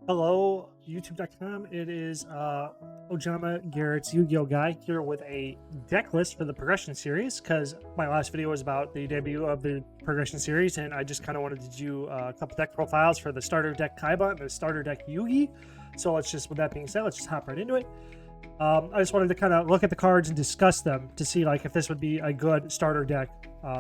Hello, YouTube.com. It is Ojama Garrett's Yu-Gi-Oh guy here with a deck list for the progression series because my last video was about the debut of the progression series, and I just kind of wanted to do a couple deck profiles for the starter deck Kaiba and the starter deck Yugi. So let's just, with that being said, let's just hop right into it. I just wanted to kind of look at the cards and discuss them to see like if this would be a good starter deck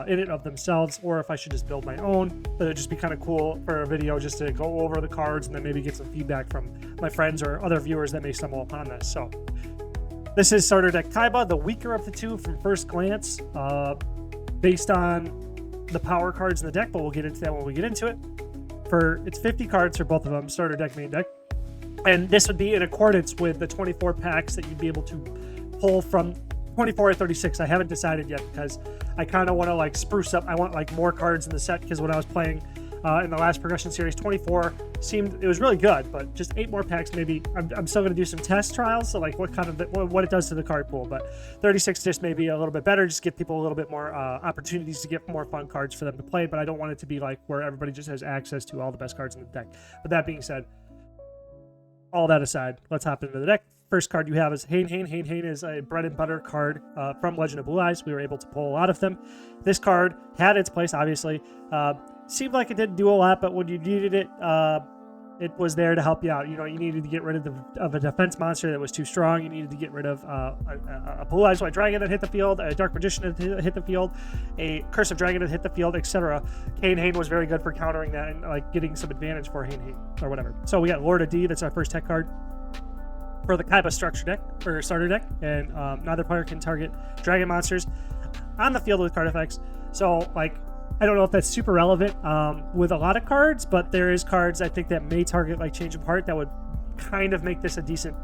in and of themselves, or if I should just build my own. But it'd just be kind of cool for a video just to go over the cards and then maybe get some feedback from my friends or other viewers that may stumble upon this. So this is starter deck Kaiba, the weaker of the two from first glance, based on the power cards in the deck, but we'll get into that when we get into it. It's 50 cards for both of them, starter deck, main deck. And this would be in accordance with the 24 packs that you'd be able to pull from 24 or 36. I haven't decided yet because I kind of want to like spruce up. I want like more cards in the set because when I was playing in the last progression series, 24 it was really good, but just 8 more packs maybe. I'm still going to do some test trials, so like what it does to the card pool. But 36 just maybe a little bit better, just give people a little bit more opportunities to get more fun cards for them to play. But I don't want it to be like where everybody just has access to all the best cards in the deck. But that being said, all that aside, let's hop into the deck. First card you have is Hain. Hain is a bread and butter card from Legend of Blue Eyes. We were able to pull a lot of them. This card had its place, obviously. Seemed like it didn't do a lot, but when you needed it, it was there to help you out. You know, you needed to get rid of a defense monster that was too strong. You needed to get rid of a Blue Eyes White Dragon that hit the field, a Dark Magician that hit the field, a Curse of Dragon that hit the field, etc. Hain was very good for countering that and like getting some advantage for Hain or whatever. So we got Lord of D. That's our first tech card for the Kaiba structure deck or starter deck, and neither player can target dragon monsters on the field with card effects. So like, I don't know if that's super relevant with a lot of cards, but there is cards I think that may target like Change of Heart that would kind of make this a decent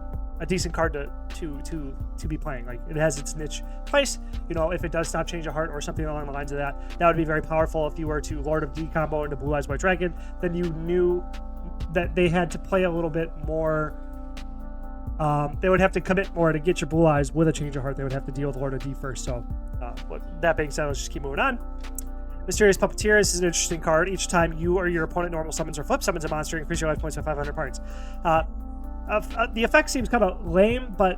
card to be playing. Like it has its niche place. You know, if it does stop Change of Heart or something along the lines of that, that would be very powerful. If you were to Lord of D combo into Blue Eyes White Dragon, then you knew that they had to play a little bit more. They would have to commit more to get your Blue Eyes with a Change of Heart. They would have to deal with Lord of D first. So, that being said, let's just keep moving on. Mysterious Puppeteer. This is an interesting card. Each time you or your opponent normal summons or flip summons a monster, increase your life points by 500 points. The effect seems kind of lame, but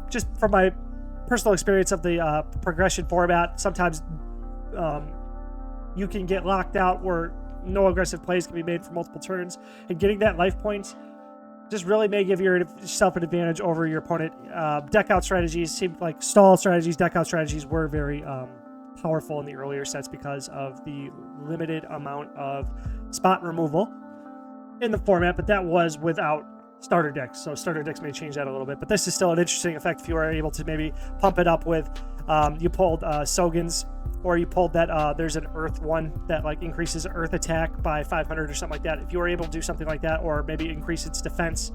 just from my personal experience of the progression format, sometimes you can get locked out where no aggressive plays can be made for multiple turns, and getting that life points just really may give yourself an advantage over your opponent. Deck out strategies seemed like stall strategies, deck out strategies were very powerful in the earlier sets because of the limited amount of spot removal in the format, but that was without starter decks. So starter decks may change that a little bit, but this is still an interesting effect if you are able to maybe pump it up with, you pulled Sogan's, or you pulled that, there's an Earth one that like increases Earth attack by 500 or something like that. If you were able to do something like that, or maybe increase its defense,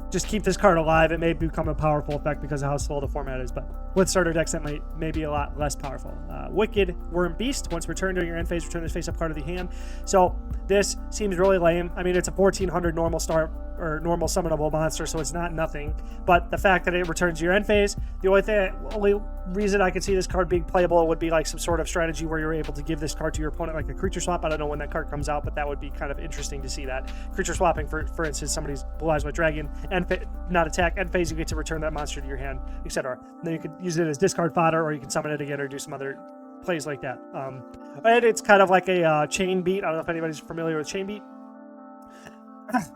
just keep this card alive, it may become a powerful effect because of how slow the format is. But with starter decks, that may be a lot less powerful. Wicked Worm Beast. Once returned during your end phase, return this face-up card of the hand. So this seems really lame. I mean, it's a 1400 normal normal summonable monster, so it's not nothing. But the fact that it returns your end phase, the only reason I could see this card being playable would be like some sort of strategy where you're able to give this card to your opponent, like a creature swap. I don't know when that card comes out, but that would be kind of interesting to see that. Creature swapping, for instance, somebody's Blue Eyes White Dragon, not attack, end phase, you get to return that monster to your hand, etc. Then you could use it as discard fodder, or you can summon it again, or do some other plays like that. And it's kind of like a chain beat. I don't know if anybody's familiar with chain beat.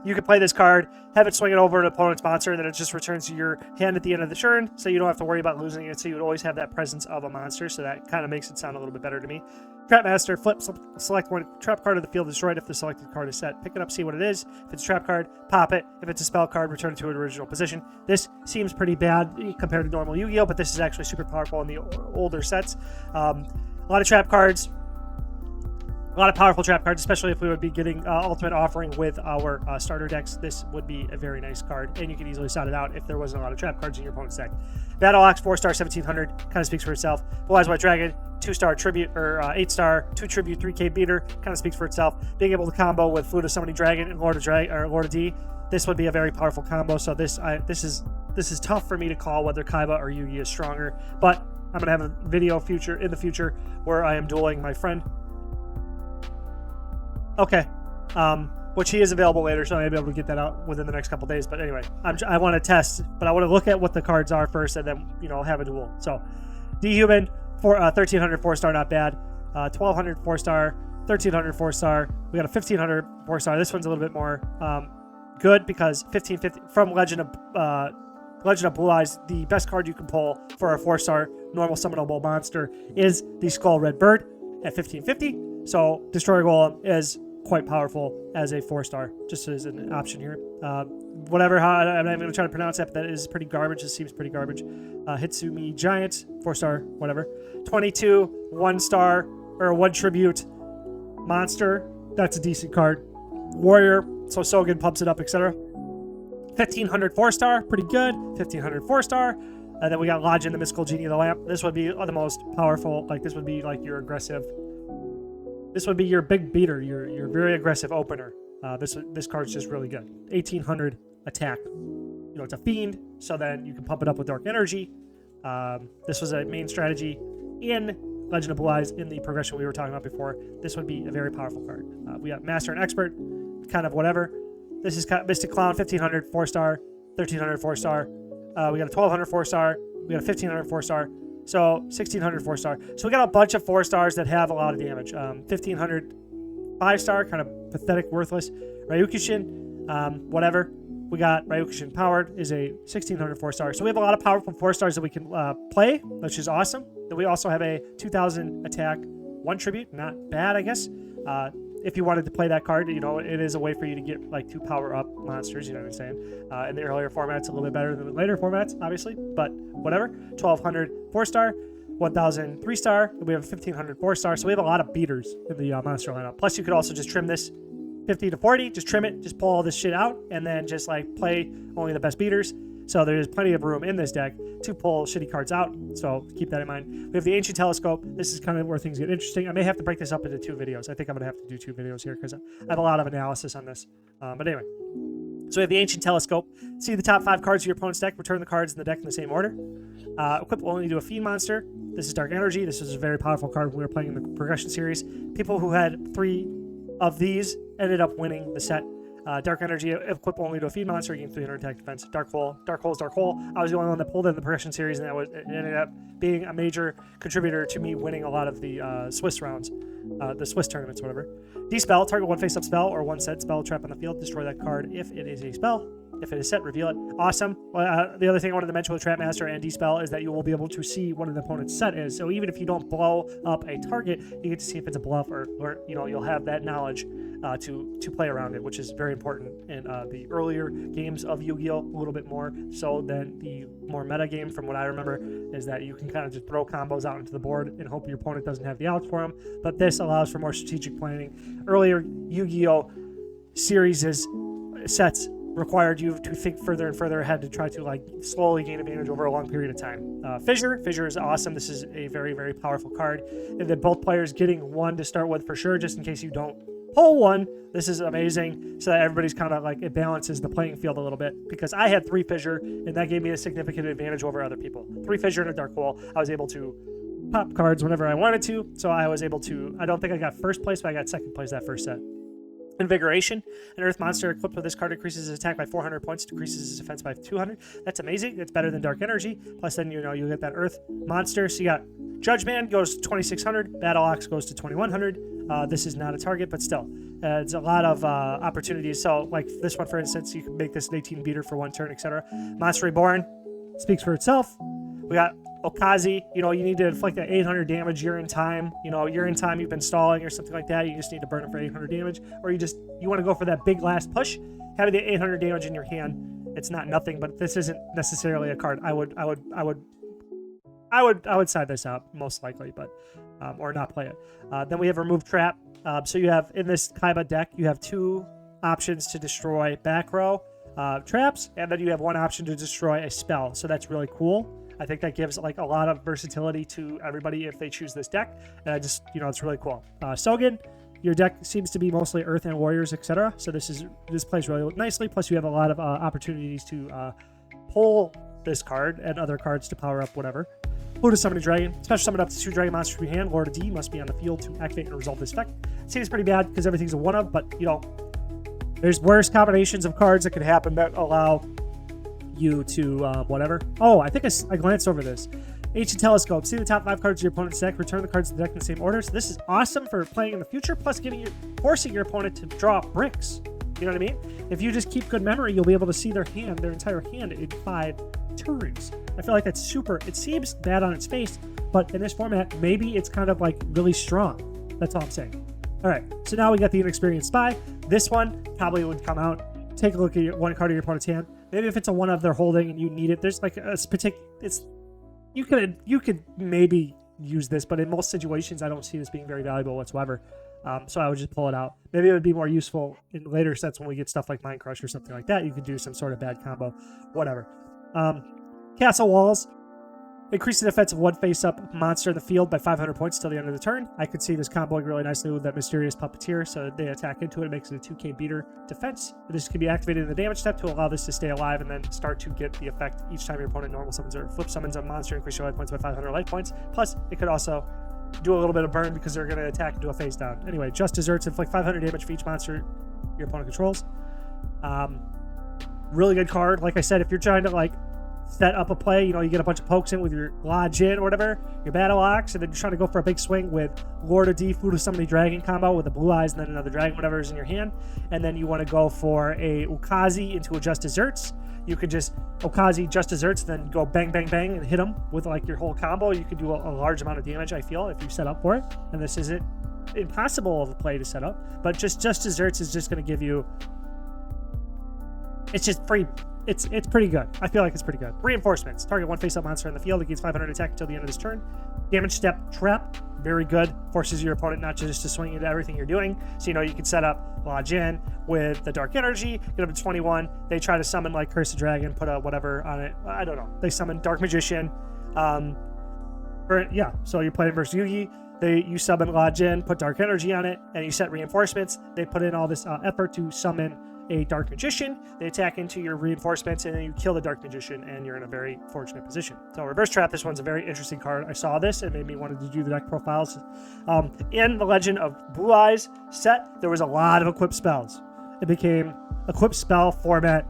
You could play this card, have it swing it over an opponent's monster, and then it just returns to your hand at the end of the turn, so you don't have to worry about losing it, so you would always have that presence of a monster, so that kind of makes it sound a little bit better to me. Trap Master, flip, select one trap card of the field, destroyed if the selected card is set. Pick it up, see what it is. If it's a trap card, pop it. If it's a spell card, return it to its original position. This seems pretty bad compared to normal Yu-Gi-Oh, but this is actually super powerful in the older sets. A lot of trap cards. A lot of powerful trap cards, especially if we would be getting Ultimate Offering with our starter decks. This would be a very nice card, and you can easily sound it out if there wasn't a lot of trap cards in your opponent's deck. Battle Ox, 4-star, 1700, kind of speaks for itself. Blue Eyes White Dragon, 2-star tribute, or 8-star, 2 tribute, 3K beater, kind of speaks for itself. Being able to combo with Flute of Summoning Dragon and Lord of D, this would be a very powerful combo. So this is tough for me to call whether Kaiba or Yugi is stronger, but I'm gonna have a video in the future where I am dueling my friend. Okay. which he is available later, so I may be able to get that out within the next couple days. But anyway, I want to test, but I want to look at what the cards are first, and then have a duel. So, Dehuman for 1300 4-star, not bad. 1200 4-star, 1300 4-star. We got a 1500 4-star. This one's a little bit more good because 1550 from Legend of Blue Eyes. The best card you can pull for a 4-star normal summonable monster is the Skull Red Bird at 1550. So Destroyer Golem is quite powerful as a 4-star, just as an option here. Whatever, I'm not even going to try to pronounce that, but that is pretty garbage. It seems pretty garbage. Hitsumi Giant, 4-star, whatever. 22, 1-star, or 1 tribute monster. That's a decent card. Warrior, so Sogen pumps it up, etc. 1500 4-star, pretty good. 1500 4-star. And then we got Lodge in the Mystical Genie of the Lamp. This would be the most powerful. Like, this would be like your aggressive. This would be your big beater, your very aggressive opener. This card's just really good. 1800 attack. It's a fiend, so then you can pump it up with Dark Energy. This was a main strategy in Legend of Blue Eyes in the progression we were talking about before. This would be a very powerful card. We got Master and Expert, kind of whatever. This is Mystic Clown, 1500 4-star, 1300 4-star. We got a 1200 4-star. We got a 1500 4-star. So 1600 4-star. So we got a bunch of 4-stars that have a lot of damage. 1500 5-star, kind of pathetic, worthless. Ryukushin, whatever. We got Ryukushin Powered is a 1600 4-star. So we have a lot of powerful 4-stars that we can play, which is awesome. Then we also have a 2000 attack, 1 tribute. Not bad, I guess. If you wanted to play that card, it is a way for you to get like 2 power-up monsters, you know what I'm saying? In the earlier formats, a little bit better than the later formats, obviously, but whatever. 1200 4-star, 1000 3-star, and we have a 1500 4-star, so we have a lot of beaters in the monster lineup. Plus, you could also just trim this 50 to 40, just trim it, just pull all this shit out, and then just like play only the best beaters. So there's plenty of room in this deck to pull shitty cards out, so keep that in mind. We have the Ancient Telescope. This is kind of where things get interesting. I may have to break this up into 2 videos. I think I'm going to have to do 2 videos here because I have a lot of analysis on this. But anyway, so we have the Ancient Telescope. See the top 5 cards of your opponent's deck. Return the cards in the deck in the same order. Equip will only do a Fiend monster. This is Dark Energy. This is a very powerful card when we were playing in the Progression series. People who had 3 of these ended up winning the set. Dark Energy, equip only to a feed monster, gain 300 attack defense. Dark Hole is Dark Hole. I was the only one that pulled it in the Progression series, and it ended up being a major contributor to me winning a lot of the Swiss rounds, the Swiss tournaments, whatever. Dispel, target 1 face-up spell or 1 set spell trap on the field. Destroy that card if it is a spell. If it is set, reveal it. Awesome. The other thing I wanted to mention with Trap Master and Dispel is that you will be able to see what an opponent's set is. So even if you don't blow up a target, you get to see if it's a bluff or you'll have that knowledge to play around it, which is very important in the earlier games of Yu-Gi-Oh! A little bit more so than the more meta game, from what I remember, is that you can kind of just throw combos out into the board and hope your opponent doesn't have the outs for them. But this allows for more strategic planning. Earlier Yu-Gi-Oh! Series sets required you to think further and further ahead to try to like slowly gain advantage over a long period of time. Fissure is awesome. This is a very, very powerful card. And then both players getting 1 to start with for sure, just in case you don't pull 1. This is amazing, so that everybody's kind of like, it balances the playing field a little bit, because I had 3 Fissure, and that gave me a significant advantage over other people. 3 Fissure and a Dark Hole. I was able to pop cards whenever I wanted to, so I was able to, I don't think I got first place, but I got second place that first set. Invigoration. An Earth monster equipped with this card increases his attack by 400 points, decreases his defense by 200. That's amazing. It's better than Dark Energy. Plus, then you get that Earth monster. So you got Judge Man goes to 2600. Battle Ox goes to 2100. This is not a target, but still, it's a lot of opportunities. So, like this one, for instance, you can make this an 18 beater for 1 turn, etc. Monster Reborn speaks for itself. We got Okazi, you need to inflict that 800 damage. You're in time. You're in time. You've been stalling or something like that. You just need to burn it for 800 damage, or you want to go for that big last push. Having the 800 damage in your hand, it's not nothing. But this isn't necessarily a card I would side this out most likely, but or not play it. Then we have Remove Trap. So you have in this Kaiba deck, you have 2 options to destroy back row traps, and then you have 1 option to destroy a spell. So that's really cool. I think that gives like a lot of versatility to everybody if they choose this deck. And it's really cool. Sogen, your deck seems to be mostly Earth and Warriors, etc. So this plays really nicely. Plus, you have a lot of opportunities to pull this card and other cards to power up whatever. Pluto Summon a Dragon. Special summon up to 2 dragon monsters from your hand. Lord of D must be on the field to activate and resolve this effect. Seems pretty bad because everything's a 1-of, but There's worse combinations of cards that could happen that allow you to whatever. Oh, I think I glanced over this. Ancient Telescope. See the top 5 cards of your opponent's deck. Return the cards to the deck in the same order. So this is awesome for playing in the future, plus forcing your opponent to draw bricks. You know what I mean? If you just keep good memory, you'll be able to see their entire hand in 5 turns. I feel like that's super. It seems bad on its face, but in this format, maybe it's kind of like really strong. That's all I'm saying. All right, so now we got the Inexperienced Spy. This one probably would come out. Take a look at one card of your opponent's hand. Maybe if it's a one of they're holding and you need it, there's like a particular. You could maybe use this, but in most situations, I don't see this being very valuable whatsoever. So I would just pull it out. Maybe it would be more useful in later sets when we get stuff like Mind Crush or something like that. You could do some sort of bad combo, whatever. Castle Walls. Increase the defense of one face-up monster in the field by 500 points till the end of the turn. I could see this comboing really nicely with that Mysterious Puppeteer, so they attack into it. It makes it a 2k beater defense. This can be activated in the damage step to allow this to stay alive and then start to get the effect each time your opponent normal summons or flip summons a monster, increase your life points by 500 life points. Plus, it could also do a little bit of burn because they're going to attack into a face down. Anyway, Just Desserts inflict 500 damage for each monster your opponent controls. Really good card. Like I said, if you're trying to set up a play, you get a bunch of pokes in with your Lodge In or whatever, your Battle Ox, and then you're trying to go for a big swing with Lord of D, Food of Somebody Dragon combo with the blue eyes and then another dragon, whatever is in your hand, and then you want to go for a Ukazi into a Just Desserts. You could just Ukazi Just Desserts, then go bang, bang, bang, and hit them with your whole combo. You could do a large amount of damage, I feel, if you set up for it, and this isn't impossible of a play to set up, but just Desserts is just going to give you, it's just free. It's pretty good. I feel like it's pretty good. Reinforcements. Target one face-up monster in the field. It gains 500 attack until the end of this turn. Damage step trap. Very good. Forces your opponent not just to swing into everything you're doing. So, you can set up Lodge In with the Dark Energy. Get up to 21. They try to summon Curse of Dragon. Put a whatever on it. I don't know. They summon Dark Magician. So you're playing versus Yugi. You summon Lodge In. Put Dark Energy on it. And you set reinforcements. They put in all this effort to summon a Dark Magician. They attack into your reinforcements and then you kill the Dark Magician and you're in a very fortunate position. So Reverse Trap, this one's a very interesting card. I saw this, it made me wanted to do the deck profiles. In the Legend of Blue Eyes set, there was a lot of equipped spells. It became equipped spell format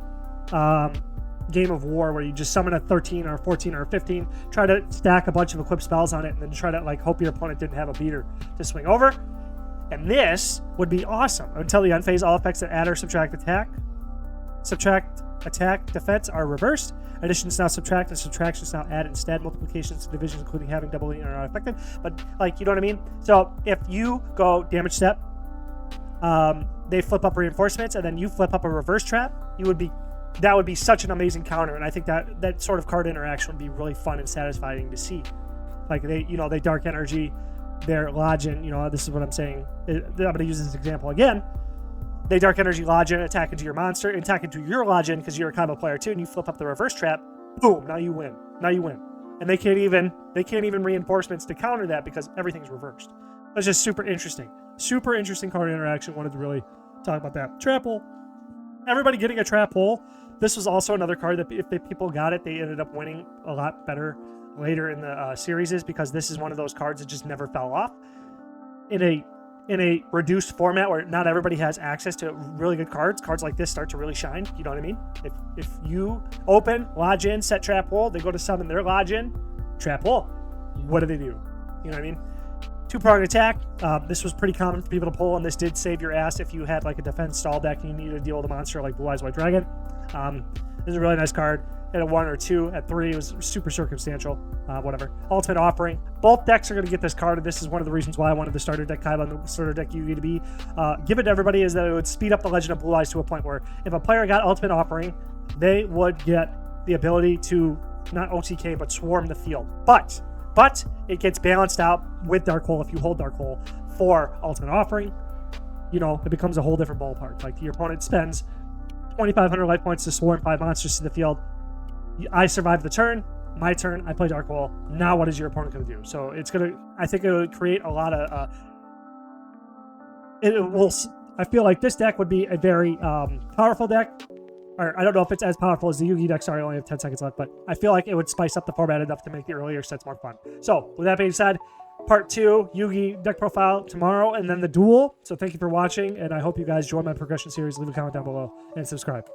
game of war where you just summon a 13 or a 14 or a 15, try to stack a bunch of equipped spells on it and then try to hope your opponent didn't have a beater to swing over. And this would be awesome. Until the end phase, all effects that add or subtract attack, defense are reversed. Additions now subtract and subtractions now add instead. Multiplications and divisions, including having doubling, are not affected. But you know what I mean? So if you go damage step, they flip up reinforcements, and then you flip up a reverse trap, that would be such an amazing counter. And I think that sort of card interaction would be really fun and satisfying to see. They Dark Energy, their Lodge In, this is what I'm saying. I'm going to use this example again. They Dark Energy Lodge In, attack into your monster, attack into your Lodge In because you're a combo player too, and you flip up the reverse trap. Boom! Now you win. And they can't even reinforcements to counter that because everything's reversed. That's just super interesting. Super interesting card interaction. Wanted to really talk about that. Trap Hole. Everybody getting a Trap Hole. This was also another card that if people got it, they ended up winning a lot better later in the series, because this is one of those cards that just never fell off in a reduced format where not everybody has access to really good cards like this start to really shine. You know what I mean? If you open Lodge In, set Trap Hole, they go to summon their Lodge In, Trap Hole, what do? You know what I mean? Two-pronged attack. This was pretty common for people to pull, and this did save your ass if you had a defense stall deck and you needed to deal with a monster like Blue Eyes White Dragon. This is a really nice card. At a 1 or 2, at 3, it was super circumstantial. Whatever. Ultimate Offering. Both decks are going to get this card, and this is one of the reasons why I wanted the starter deck Kaiba and the starter deck Yugi to be given to everybody, is that it would speed up the Legend of Blue Eyes to a point where if a player got Ultimate Offering, they would get the ability to not OTK but swarm the field. But it gets balanced out with Dark Hole if you hold Dark Hole for Ultimate Offering. It becomes a whole different ballpark. Your opponent spends 2,500 life points to swarm 5 monsters to the field. I survived the turn. My turn. I play Dark Hole. Now, what is your opponent going to do? So I think it would create a lot of. I feel like this deck would be a very powerful deck. Or I don't know if it's as powerful as the Yugi deck. Sorry, I only have 10 seconds left. But I feel like it would spice up the format enough to make the earlier sets more fun. So with that being said, part 2 Yugi deck profile tomorrow, and then the duel. So thank you for watching, and I hope you guys join my progression series. Leave a comment down below and subscribe.